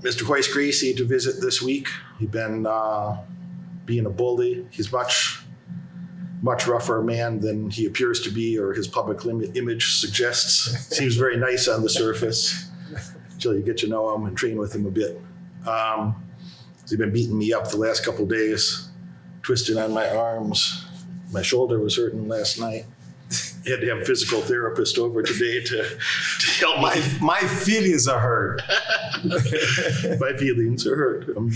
Mr. Royce Gracie to visit this week. He's been being a bully. He's much rougher man than he appears to be or his public image suggests. Seems very nice on the surface until you get to know him and train with him a bit. He's been beating me up the last couple of days, twisting on my arms. My shoulder was hurting last night. I had to have a physical therapist over today to help me. My feelings are hurt. My feelings are hurt. I'm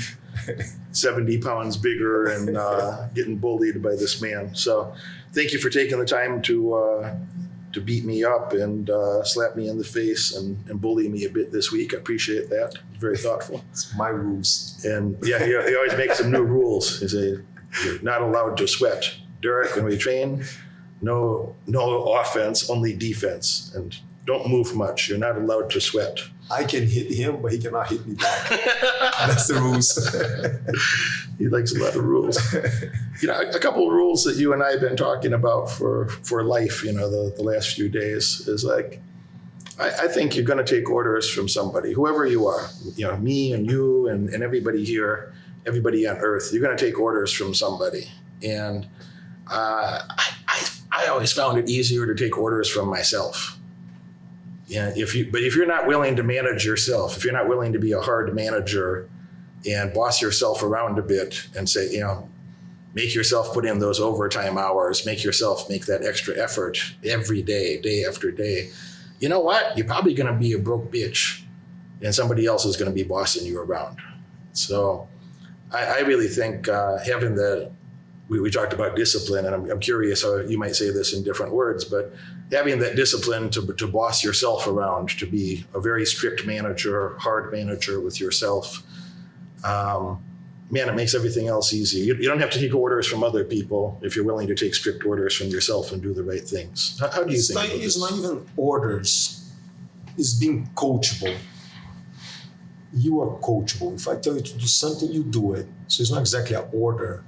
70 pounds bigger and getting bullied by this man. So thank you for taking the time to beat me up and slap me in the face and bully me a bit this week. I appreciate that. Very thoughtful. It's my rules. And yeah, he always makes some new rules. He says, you're not allowed to sweat. Derek, when we train, no offense, only defense. And don't move much. You're not allowed to sweat. I can hit him, but he cannot hit me back. That's the rules. He likes a lot of rules. A couple of rules that you and I have been talking about for life, the last few days is like, I think you're going to take orders from somebody, whoever you are, me and you and everybody here, everybody on earth, you're going to take orders from somebody. And I always found it easier to take orders from myself. Yeah, if you're not willing to manage yourself, if you're not willing to be a hard manager and boss yourself around a bit and say, make yourself put in those overtime hours, make that extra effort every day, day after day, you know what? You're probably going to be a broke bitch and somebody else is going to be bossing you around. So I really think having we talked about discipline, and I'm curious how you might say this in different words, but having that discipline to boss yourself around, to be a very strict manager, hard manager with yourself, it makes everything else easy. You don't have to take orders from other people if you're willing to take strict orders from yourself and do the right things. How do you think? It's not even orders. It's being coachable. You are coachable. If I tell you to do something, you do it. So it's not exactly an order.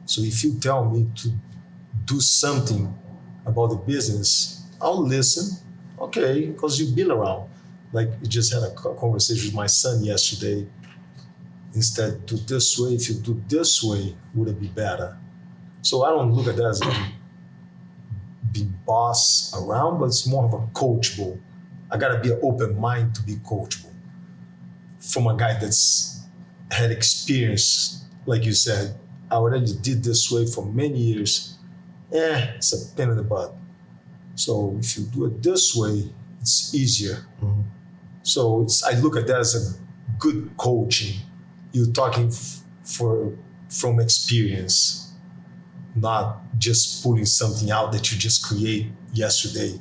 So if you tell me to do something about the business, I'll listen. Okay, because you've been around. Like we just had a conversation with my son yesterday. Instead, do this way. If you do this way, would it be better? So I don't look at that as being boss around, but it's more of a coachable. I gotta be an open mind to be coachable. From a guy that's had experience, like you said, I already did this way for many years. It's a pain in the butt. So if you do it this way, it's easier. Mm-hmm. So I look at that as a good coaching. You're talking from experience, not just pulling something out that you just create yesterday.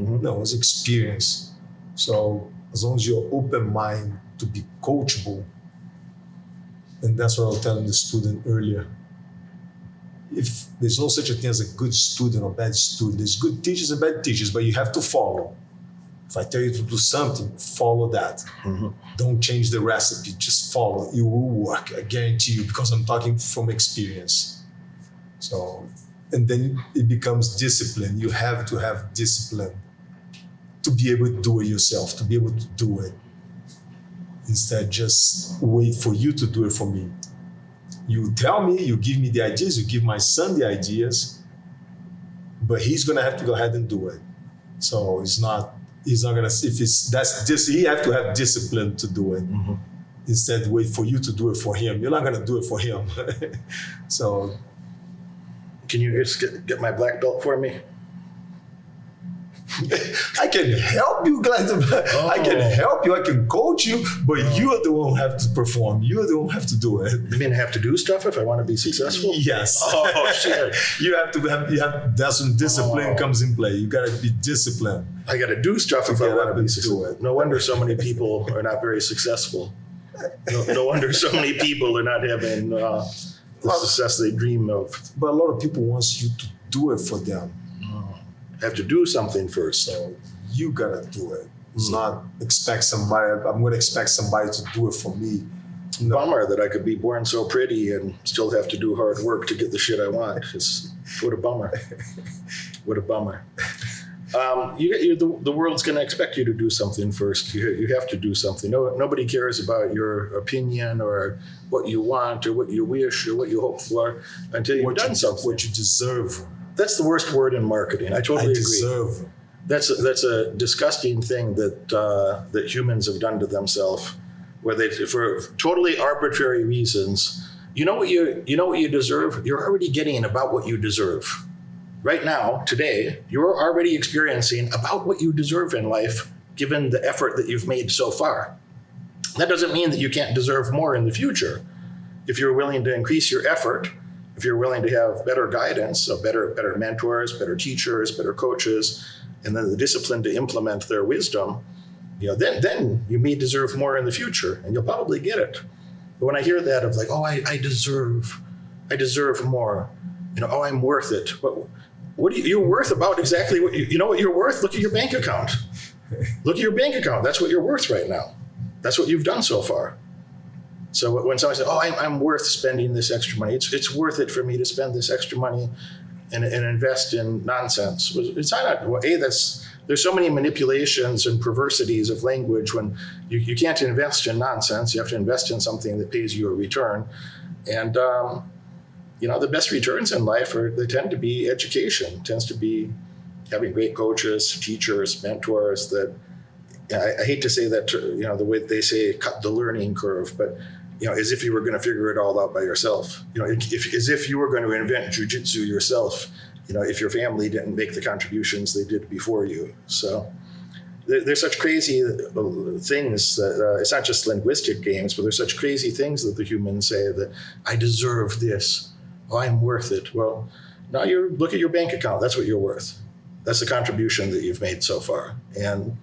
Mm-hmm. No, it's experience. So as long as you're open mind to be coachable, and that's what I was telling the student earlier. If there's no such a thing as a good student or bad student, there's good teachers and bad teachers, but you have to follow. If I tell you to do something, follow that. Mm-hmm. Don't change the recipe, just follow. It will work, I guarantee you, because I'm talking from experience. So, and then it becomes discipline. You have to have discipline to be able to do it yourself, to be able to do it. Instead, just wait for you to do it for me. You tell me, you give me the ideas, you give my son the ideas, but he's gonna have to go ahead and do it. So he's not gonna, he have to have discipline to do it. Mm-hmm. Instead, wait for you to do it for him. You're not gonna do it for him. So. Can you just get my black belt for me? I can help you guys. I can help you. I can coach you, but you're the one who have to perform. You're the one who have to do it. You mean I have to do stuff if I want to be successful? Yes. Oh, shit. You have to that's when discipline comes in play. You got to be disciplined. I got to do stuff if I want to be successful. No wonder so many people are not very successful. No wonder so many people are not having the success they dream of. But a lot of people want you to do it for them. Have to do something first. So you gotta do it. It's not expect somebody, I'm gonna expect somebody to do it for me. No. Bummer that I could be born so pretty and still have to do hard work to get the shit I want. What a bummer. What a bummer. The world's going to expect you to do something first. You have to do something. Nobody cares about your opinion or what you want or what you wish or what you hope for until you've done something. What you deserve. That's the worst word in marketing. I totally agree. Deserve. That's a disgusting thing that humans have done to themselves, where they, for totally arbitrary reasons, you know what you deserve. You're already getting about what you deserve. Right now, today, you're already experiencing about what you deserve in life, given the effort that you've made so far. That doesn't mean that you can't deserve more in the future. If you're willing to increase your effort, if you're willing to have better guidance, so better mentors, better teachers, better coaches, and then the discipline to implement their wisdom, then you may deserve more in the future, and you'll probably get it. But when I hear that of like, oh, I deserve more, oh, I'm worth it. What are you're worth about exactly what you know what you're worth? Look at your bank account. Look at your bank account. That's what you're worth right now. That's what you've done so far. So when somebody says, oh, I'm worth spending this extra money, it's worth it for me to spend this extra money and invest in nonsense. It's not, there's so many manipulations and perversities of language when you can't invest in nonsense. You have to invest in something that pays you a return. And, the best returns in life they tend to be education, tends to be having great coaches, teachers, mentors that, I hate to say that, the way they say cut the learning curve, but, as if you were going to figure it all out by yourself, as if you were going to invent jujitsu yourself, if your family didn't make the contributions they did before you. So there's such crazy things that it's not just linguistic games, but there's such crazy things that the humans say that I deserve this. Oh, I'm worth it. Well, now you look at your bank account. That's what you're worth. That's the contribution that you've made so far. And,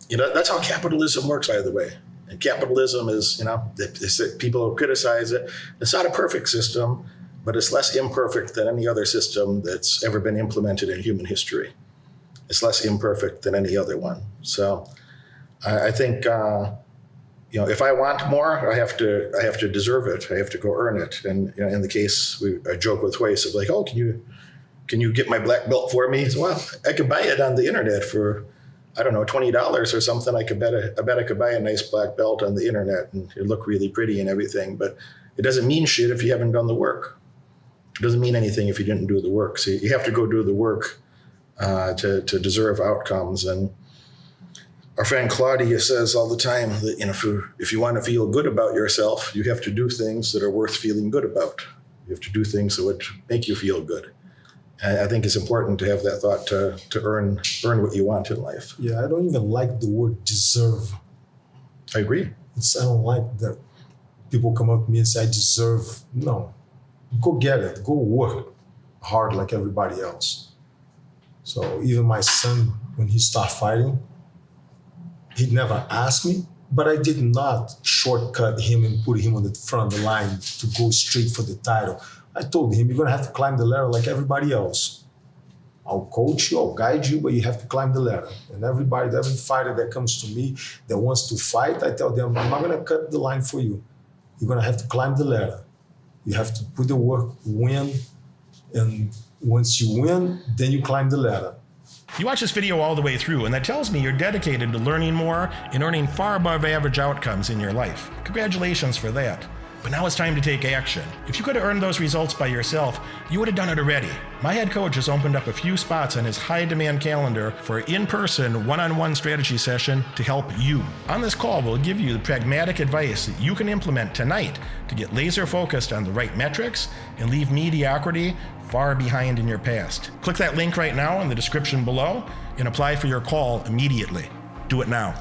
that's how capitalism works, by the way. And capitalism is, people criticize it. It's not a perfect system, but it's less imperfect than any other system that's ever been implemented in human history. It's less imperfect than any other one. So I think, if I want more, I have to deserve it. I have to go earn it. And in the case, I joke with Royce of like, oh, can you get my black belt for me? So, well, I could buy it on the internet for, I don't know, $20 or something. I bet I could buy a nice black belt on the internet and it look really pretty and everything. But it doesn't mean shit if you haven't done the work. It doesn't mean anything if you didn't do the work. So you have to go do the work to deserve outcomes. And our friend Claudia says all the time that if you want to feel good about yourself, you have to do things that are worth feeling good about. You have to do things that would make you feel good. And I think it's important to have that thought to earn what you want in life. Yeah, I don't even like the word deserve. I agree. I don't like that people come up to me and say, I deserve. No, go get it. Go work hard like everybody else. So even my son, when he started fighting, he'd never asked me, but I did not shortcut him and put him on the front of the line to go straight for the title. I told him, you're going to have to climb the ladder like everybody else. I'll coach you, I'll guide you, but you have to climb the ladder. And every fighter that comes to me that wants to fight, I tell them, I'm not going to cut the line for you. You're going to have to climb the ladder. You have to put the work, win, and once you win, then you climb the ladder. You watch this video all the way through, and that tells me you're dedicated to learning more and earning far above average outcomes in your life. Congratulations for that. But now it's time to take action. If you could have earned those results by yourself, you would have done it already. My head coach has opened up a few spots on his high-demand calendar for an in-person, one-on-one strategy session to help you. On this call, we'll give you the pragmatic advice that you can implement tonight to get laser-focused on the right metrics and leave mediocrity far behind in your past. Click that link right now in the description below and apply for your call immediately. Do it now.